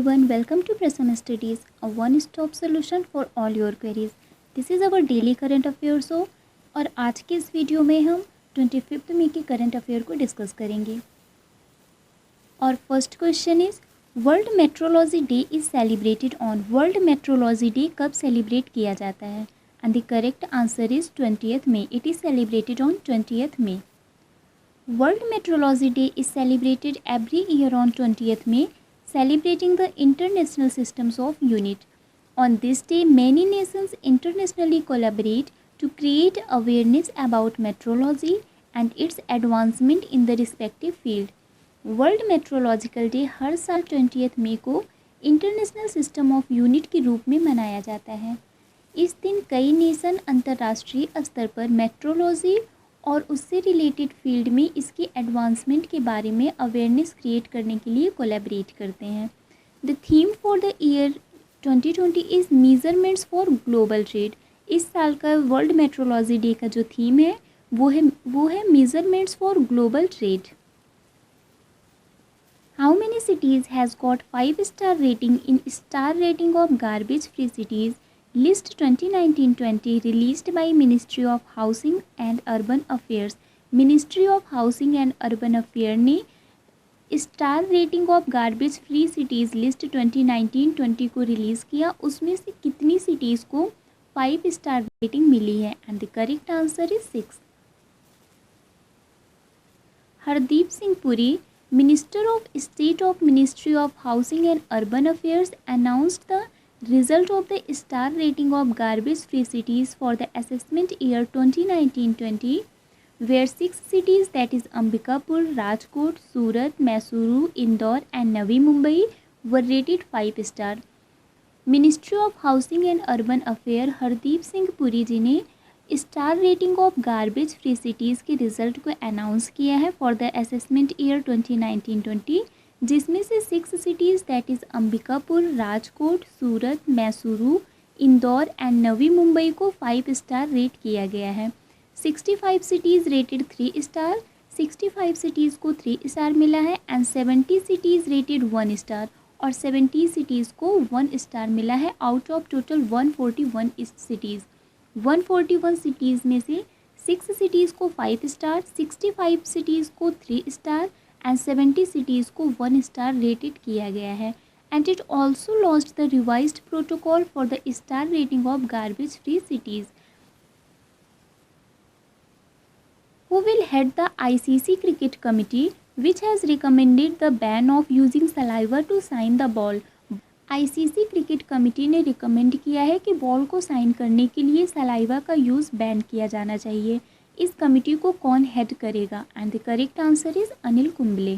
everyone, welcome to Prasanna Studies, a one-stop solution for all your queries. This is our daily current affairs show और आज के इस video में हम 25 मई के करंट अफेयर को डिस्कस करेंगे। और first question is world metrology day is celebrated on. World metrology day कब सेलिब्रेट किया जाता है? And the correct answer is 20th May. It is celebrated on 20th May. World Meteorology Day is celebrated every year on 20th May, celebrating the international systems of unit. On this day, many nations internationally collaborate to create awareness about meteorology and its advancement in the respective field. World Meteorological Day हर साल 20th May को international system of unit के रूप में मनाया जाता है। इस दिन कई नेशन अंतर्राष्ट्रीय स्तर पर मेट्रोलॉजी और उससे रिलेटेड फील्ड में इसकी एडवांसमेंट के बारे में अवेयरनेस क्रिएट करने के लिए कोलैबोरेट करते हैं। The theme for the year 2020 is measurements for global trade. इस साल का वर्ल्ड मेट्रोलॉजी डे का जो थीम है वो है measurements for global trade. How many cities has got 5-star rating in star rating of garbage free cities list 2019-20 released by ministry of housing and urban affairs. Ministry of housing and urban affair ने star rating of garbage free cities list 2019-20 को release किया। उसमें से कितनी cities को 5-star rating मिली है? And the correct answer is 6। Hardeep Singh Puri, minister of state of ministry of housing and urban affairs, announced the result of the star rating of garbage free cities for the assessment year 2019-20, where 6 cities, that is Ambikapur, Rajkot, Surat, Mysuru, Indore and Navi Mumbai, were rated 5-star. Ministry of housing and urban affair Hardeep Singh Puri ji ने star rating of garbage free cities के result को announce किया है for the assessment year 2019-20, जिसमें से 6 cities, that is Ambikapur, Rajkot, Surat, Mysuru, Indore and Navi Mumbai को 5-star rate किया गया है। 65 सिटीज़ रेटेड 3-star, 65 सिटीज़ को 3-star मिला है एंड 70 सिटीज़ रेटेड 1-star और 70 सिटीज़ को 1-star मिला है out of total 141 cities. 141 cities में से 6 सिटीज़ को 5-star, 65 सिटीज़ को 3-star and 70 cities को 1-star rated किया गया है। And it also launched the revised protocol for the star rating of garbage free cities. Who will head the ICC cricket committee, which has recommended the ban of using saliva to sign the ball? ICC cricket committee ने recommend किया है कि ball को sign करने के लिए saliva का use ban किया जाना चाहिए। इस कमिटी को कौन हेड करेगा? And the correct answer is Anil Kumble.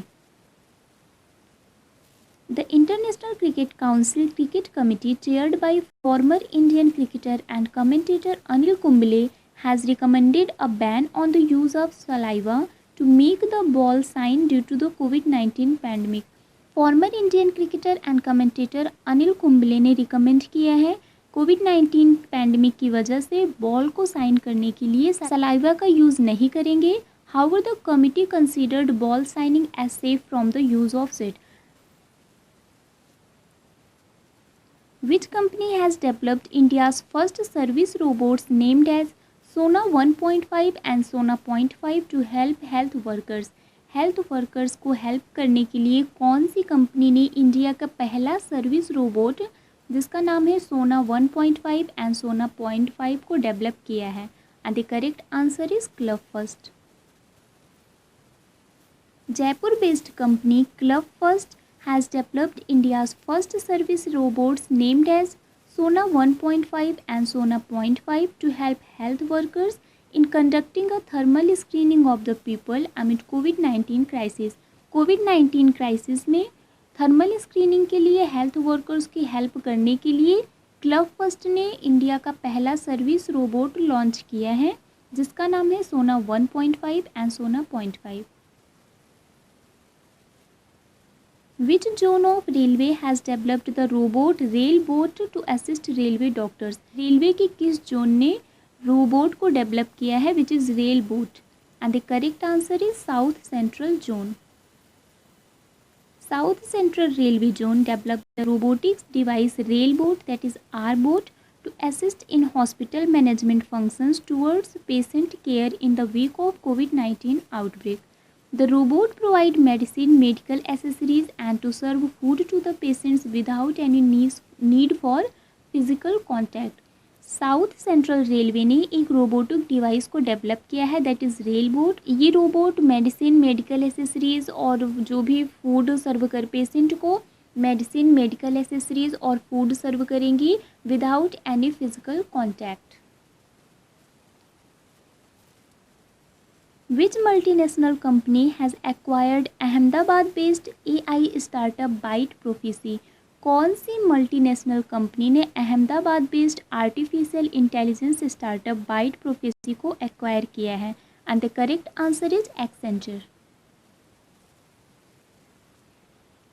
The International Cricket Council cricket committee chaired by former Indian cricketer and commentator Anil Kumble has recommended a ban on the use of saliva to make the ball shine due to the कोविड-19 pandemic. Former Indian cricketer and commentator Anil Kumble ने recommend किया है कोविड-19 pandemic की वजह से ball को sign करने के लिए सलाइवा का यूज़ नहीं करेंगे। However the committee considered ball shining as safe from the use of it. Which company has developed India's first service robots named as Sona 1.5 and Sona 0.5 to help health workers. Health workers को help करने के लिए कौन सी company ने India का पहला service robot जिसका नाम है सोना 1.5 एंड सोना 0.5 को डेवलप किया है? And the correct answer is Club First. Jaipur based company Club First has developed India's first service robots named as Sona 1.5 and Sona 0.5 to help health workers in conducting a thermal screening of the people amid COVID-19 crisis. COVID-19 crisis में thermal screening के लिए health workers की help करने के लिए club first ने India का पहला सर्विस रोबोट लॉन्च किया है जिसका नाम है सोना 1.5 and Sona 0.5। Which zone of railway has developed the robot railbot to assist railway doctors? Railway के किस जोन ने रोबोट को डेवलप किया है which is rail boat? And the correct answer is south central zone. South Central Railway Zone developed the robotics device Railbot, that is R-Bot, to assist in hospital management functions towards patient care in the wake of COVID-19 outbreak. The robot provides medicine, medical accessories and to serve food to the patients without any need for physical contact. South central railway ने एक robotic device को develop किया है, that is रेलबोट। ये robot medicine, medical accessories और जो भी food सर्व कर पेशेंट को मेडिसिन, मेडिकल एसेसरीज़ और फूड सर्व करेंगी without any physical contact. Which multinational company has acquired Ahmedabad based AI startup Byte Prophecy? कौन सी मल्टीनेशनल कंपनी ने Ahmedabad based artificial intelligence startup Byte Prophecy को एक्वायर किया है? And the correct answer is Accenture.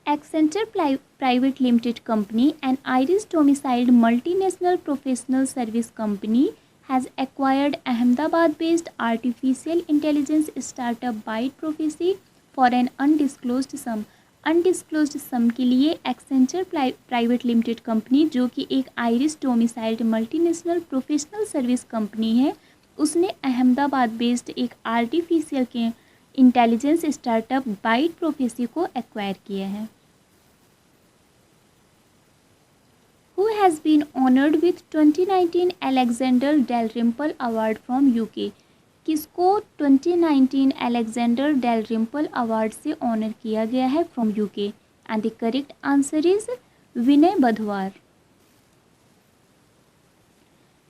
Accenture Private Limited Company, an Irish domiciled multinational professional service company, has acquired Ahmedabad based artificial intelligence startup Byte Prophecy for an undisclosed sum। Undisclosed sum के लिए Accenture private limited company, जो कि एक Irish domiciled multinational professional service company है, उसने Ahmedabad based एक artificial के intelligence startup Byte Prophecy को एक्वायर किया है। Who has been honored with 2019 Alexander Dalrymple Award from UK? किसको 2019 अलेक्जेंडर डेलरिम्पल अवार्ड से ऑनर किया गया है from UK? And the correct answer is Vinay Badhwar.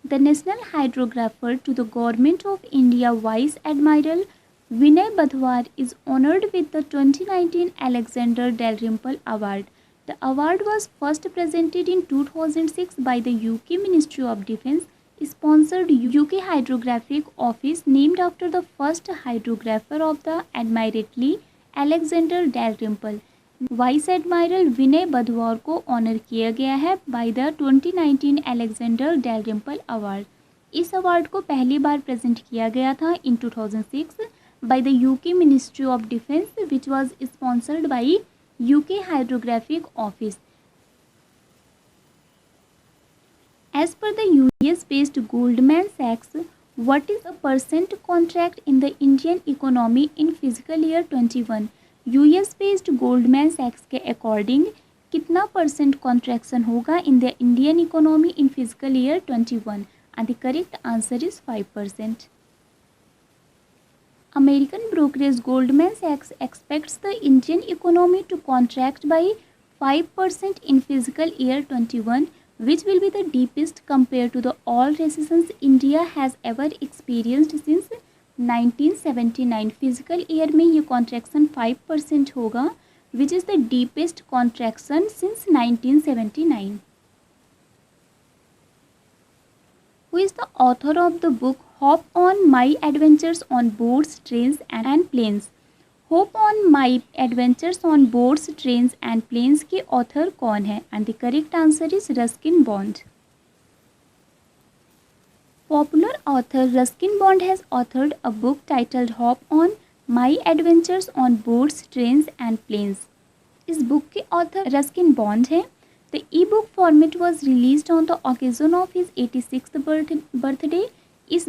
The national hydrographer to the government of India vice admiral Vinay Badhwar is honored with the 2019 Alexander Dalrymple Award. The award was first presented in 2006 by the UK Ministry of Defence sponsored UK Hydrographic Office, named after the first hydrographer of the Admiralty Alexander Dalrymple। Vice admiral Vinay Badhwar को honour किया गया है by the 2019 Alexander Dalrymple award. इस award को पहली बार present किया गया था in 2006 by the UK ministry of defence which was sponsored by UK hydrographic office. As per the US-based Goldman Sachs, what is the percent contract in the Indian economy in fiscal year 21? US-based Goldman Sachs के according कितना percent contraction होगा in the Indian economy in physical year 21? And the correct answer is 5%। American brokerage Goldman Sachs expects the Indian economy to contract by 5% in fiscal year 21, which will be the deepest compared to the all recessions India has ever experienced since 1979। Physical year में ये contraction 5% होगा, which is the deepest contraction since 1979। Who is the author of the book Hop on My Adventures on Boats, Trains and Planes? Hop on my adventures on boats, trains and planes के author कौन है? And the correct answer is Ruskin Bond. Popular author Ruskin Bond has authored a book titled hop on my adventures on boats, trains and planes. इस book के author Ruskin Bond हैं। The e book format was released on the occasion of his 86th birthday. इस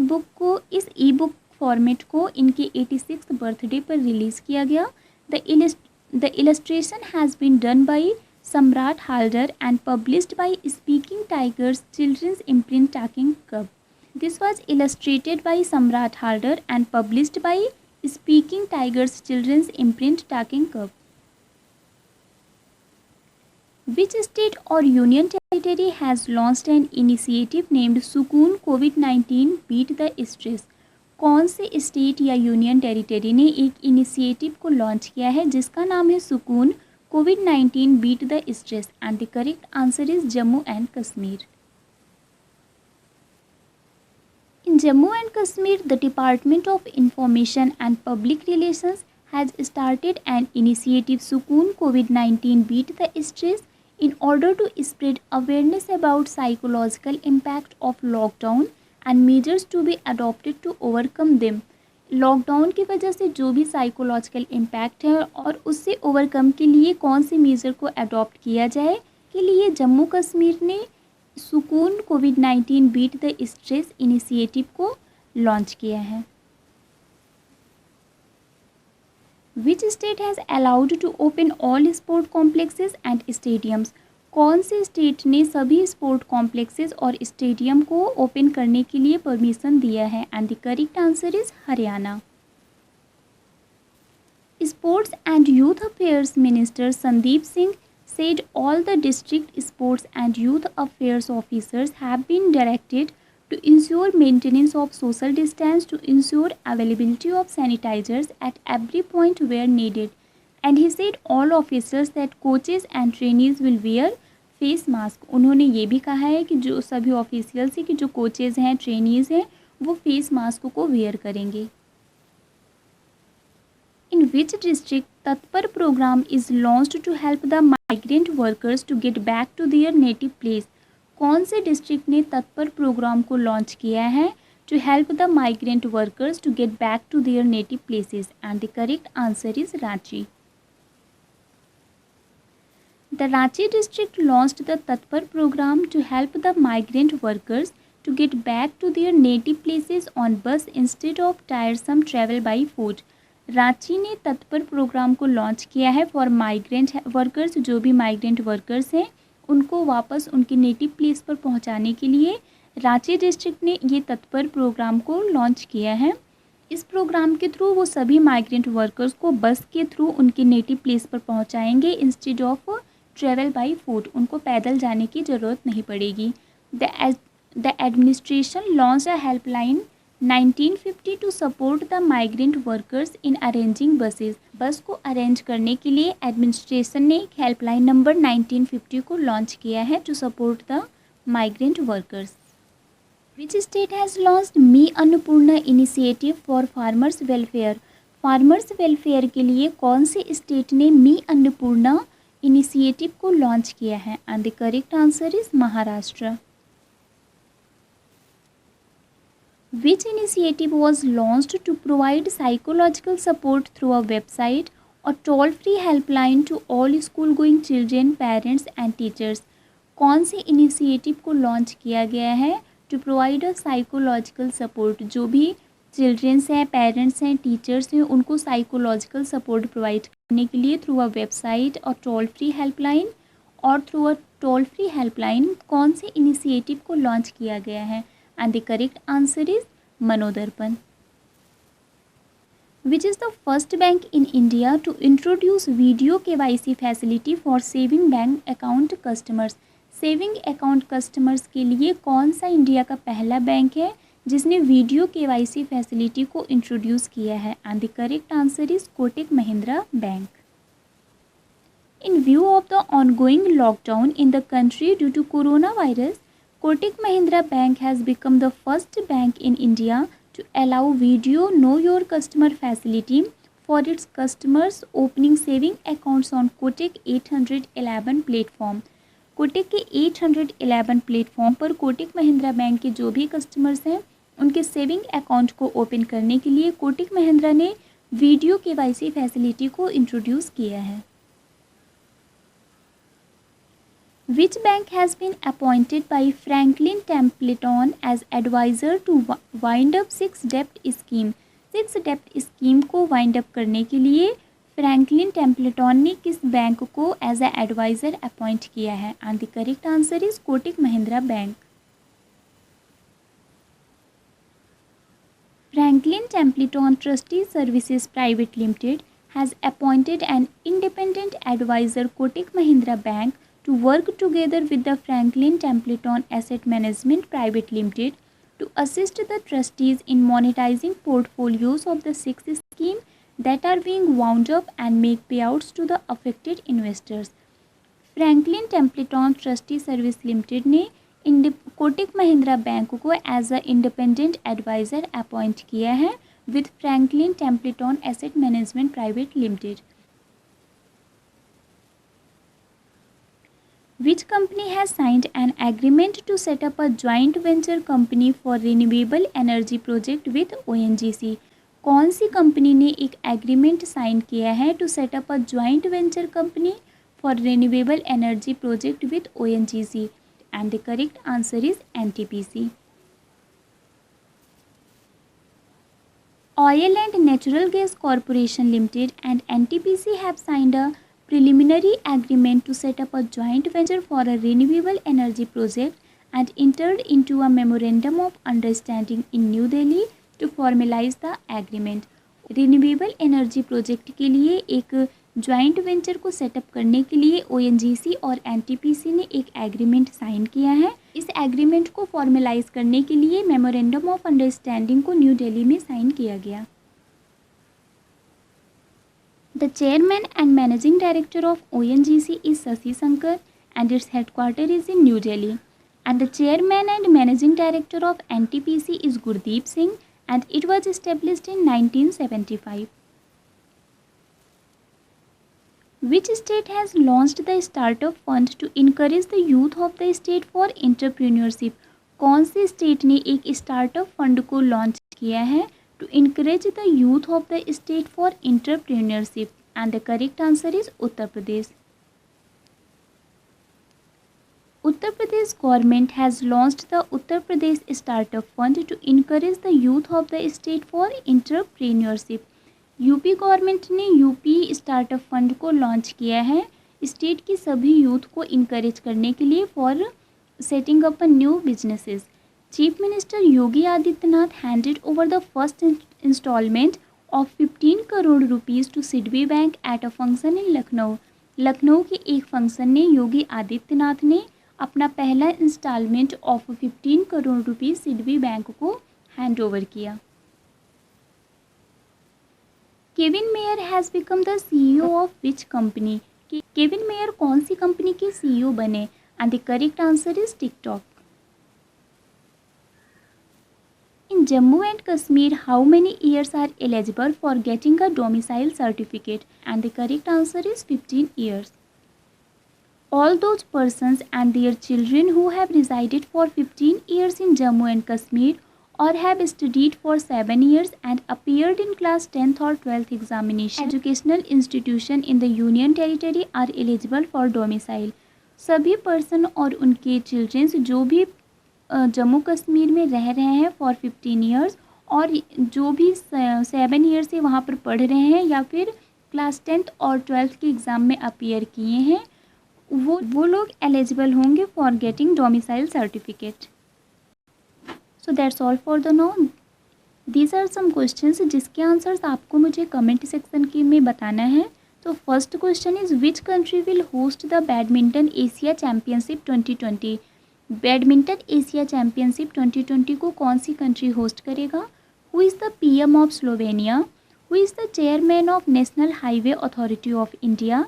e book format को इनके 86th birthday पर release किया गया। The illustration has been done by Samrat Halder and published by Speaking Tiger's children's imprint Talking Cub. This was illustrated by Samrat Halder and published by Speaking Tiger's children's imprint Talking Cub. Which state or union territory has launched an initiative named Sukoon COVID-19 Beat the Stress? कौन से state या union territory ने एक initiative को launch किया है जिसका नाम है सुकून कोविड-19 beat the stress? And the correct answer is Jammu and Kashmir. In Jammu and Kashmir the department of information and public relations has started an initiative Sukoon COVID-19 Beat the Stress in order to spread awareness about psychological impact of lockdown and measures to be adopted to overcome them। Lockdown की वजह से जो भी psychological impact है और उससे overcome के लिए कौन से मेजर को अडॉप्ट किया जाए के लिए जम्मू कश्मीर ने सुकून कोविड-19 बीट द स्ट्रेस इनिशिएटिव को लॉन्च किया है। Which state has allowed to open all sport complexes and stadiums? कौन से स्टेट ने सभी स्पोर्ट कॉम्प्लेक्सेस और स्टेडियम को ओपन करने के लिए परमिशन दिया है? And the correct answer is Haryana. Sports and youth affairs minister Sandeep Singh said all the district sports and youth affairs officers have been directed to ensure maintenance of social distance, to ensure availability of sanitizers at every point where needed. And he said all officers that coaches and trainees will wear face mask. उन्होंने ये भी कहा है कि जो सभी officials हैं कि जो कोचेज़ हैं ट्रेनीज़ हैं वो फेस मास्क को वेयर करेंगे। In which district Tatpar program is launched to help the migrant workers to get back to their native place? कौन से डिस्ट्रिक्ट ने तत्पर प्रोग्राम को लॉन्च किया है to help the migrant workers to get back to their native places? And the correct answer is Ranchi. The Ranchi district launched the Tatpar program to help the migrant workers to get back to their native places on bus instead of tiresome travel by foot. Ranchi ने तत्पर programme को launch किया है for migrant workers. जो भी migrant workers हैं उनको वापस उनके नेटिव प्लेस पर पहुंचाने के लिए रांची डिस्ट्रिक्ट ने ये तत्पर प्रोग्राम को लॉन्च किया है। इस प्रोग्राम के थ्रू वो सभी माइग्रेंट वर्कर्स को बस के थ्रू उनके नेटिव प्लेस पर पहुंचाएंगे instead of travel by foot. उनको पैदल जाने की ज़रूरत नहीं पड़ेगी। The administration launch a helpline 1950 to support the migrant workers in arranging buses. Bus को अरेंज करने के लिए एडमिनिस्ट्रेशन ने एक हेल्पलाइन नंबर 1950 को लॉन्च किया है to support the migrant workers. Which state has launched Mi Annapurna initiative for farmers welfare? Farmers welfare के लिए कौन से स्टेट ने मी अन्नपूर्णा इनिशिएटिव को लॉन्च किया है? And the correct answer is Maharashtra. Which initiative was launched to provide psychological support through a website or toll-free helpline to all school-going children, parents and teachers? कौन सी initiative को लॉन्च किया गया है to provide a psychological support? जो भी childrens हैं, parents हैं, teachers हैं, उनको साइकोलॉजिकल सपोर्ट प्रोवाइड करने के लिए थ्रू अ वेबसाइट और टोल फ्री हेल्पलाइन और through a toll free helpline कौन सी इनिशिएटिव को लॉन्च किया गया है? And the correct answer is Manodarpan. Which is the first bank in India to introduce video KYC facility for saving bank account customers? Saving account customers के लिए कौन सा India का पहला बैंक है जिसने वीडियो KYC फैसिलिटी को introduce किया है? And the correct answer is Kotak Mahindra bank. In view of the ongoing lockdown in the country due to coronavirus, Kotak Mahindra Bank has become the first bank in India to allow video Know Your Customer facility for its customers opening saving accounts on Kotak 811 platform. Kotak के 811 platform पर Kotak Mahindra bank के जो भी customers हैं उनके saving account को open करने के लिए कोटक महिंद्रा ने वीडियो KYC फैसिलिटी को इंट्रोड्यूस किया है। Which bank has been appointed by Franklin Templeton as advisor to wind up six debt scheme? Six डेप्ट स्कीम को वाइंड अप करने के लिए फ्रैंकलिन टेम्पलेटॉन ने किस बैंक को एज ए एडवाइज़र अपॉइंट किया है? And the correct answer is Kotak Mahindra bank. Franklin Templeton Trustee Services Private Limited has appointed an independent advisor Kotak Mahindra Bank to work together with the Franklin Templeton Asset Management Private Limited to assist the trustees in monetizing portfolios of the six schemes that are being wound up and make payouts to the affected investors. Franklin Templeton Trustee Service Limited ने Kotak Mahindra bank को as a independent adviser appoint किया है with Franklin Templeton asset management private limited. Which company has signed an agreement to set up a joint venture company for renewable energy project with ONGC? कौन सी company ने एक agreement sign किया है to set up a joint venture company for renewable energy project with ONGC? And the correct answer is NTPC. Oil and Natural Gas Corporation Limited and NTPC have signed a preliminary agreement to set up a joint venture for a renewable energy project and entered into a memorandum of understanding in New Delhi to formalize the agreement. Renewable energy project के लिए एक joint venture को setup करने के लिए ONGC और NTPC ने एक एग्रीमेंट साइन किया है. इस एग्रीमेंट को फॉर्मलाइज करने के लिए मेमोरेंडम ऑफ अंडरस्टैंडिंग को न्यू दिल्ली में साइन किया गया. The chairman and managing director of ONGC is Shashi Shankar and its headquarter is in new Delhi. And the chairman and managing director of NTPC is Gurdeep Singh and it was established in 1975. Which state has launched the startup fund to encourage the youth of the state for entrepreneurship? कौन से state ने एक startup fund को launch किया है to encourage the youth of the state for entrepreneurship? And the correct answer is Uttar Pradesh. Uttar Pradesh government has launched the Uttar Pradesh Startup Fund to encourage the youth of the state for entrepreneurship. UP government ने UP startup fund को launch किया है state की सभी youth को encourage करने के लिए for setting up a new businesses. Chief minister Yogi Adityanath handed over the first instalment of 15 crore rupees to SIDBI bank at a function in Lucknow. Lucknow के एक फंक्शन में योगी आदित्यनाथ ने अपना पहला instalment of 15 crore rupees SIDBI bank को हैंड ओवर किया. Kevin Mayer has become the CEO of which company? Kevin Mayer कौन सी कंपनी के CEO बने? And the correct answer is TikTok. In Jammu and Kashmir how many years are eligible for getting a domicile certificate? And the correct answer is 15 years. All those persons and their children who have resided for 15 years in Jammu and Kashmir or have studied for 7 years and appeared in class 10th or 12th examination educational institution in the Union Territory are eligible for domicile. सभी person और उनके children's जो भी जम्मू कश्मीर में रह रहे हैं for 15 years और जो भी 7 ईयर्स से वहाँ पर पढ़ रहे हैं या फिर क्लास 10th और 12th के एग्ज़ाम में अपीयर किए हैं वो लोग एलिजिबल होंगे for getting domicile certificate. So that's all for the now. These are some questions जिसके आंसर्स आपको मुझे कमेंट सेक्शन के में बताना है. तो first question is which country will host the badminton Asia championship 2020? Badminton Asia championship 2020 को कौन सी कंट्री होस्ट करेगा? Who is the PM of Slovenia? Who is the chairman of National Highway Authority of India?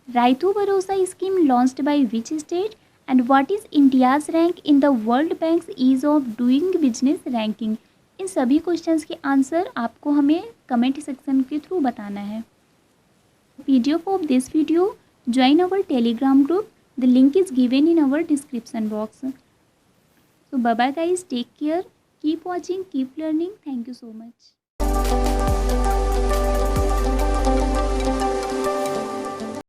Raitu Bharosa scheme launched by which state? And what is India's rank in the World Bank's ease of doing business ranking? इन सभी questions के answer आपको हमें comment section के through बताना है. PDF of this video, join our Telegram group. The link is given in our description box. So bye bye guys, take care, keep watching, keep learning. Thank you so much.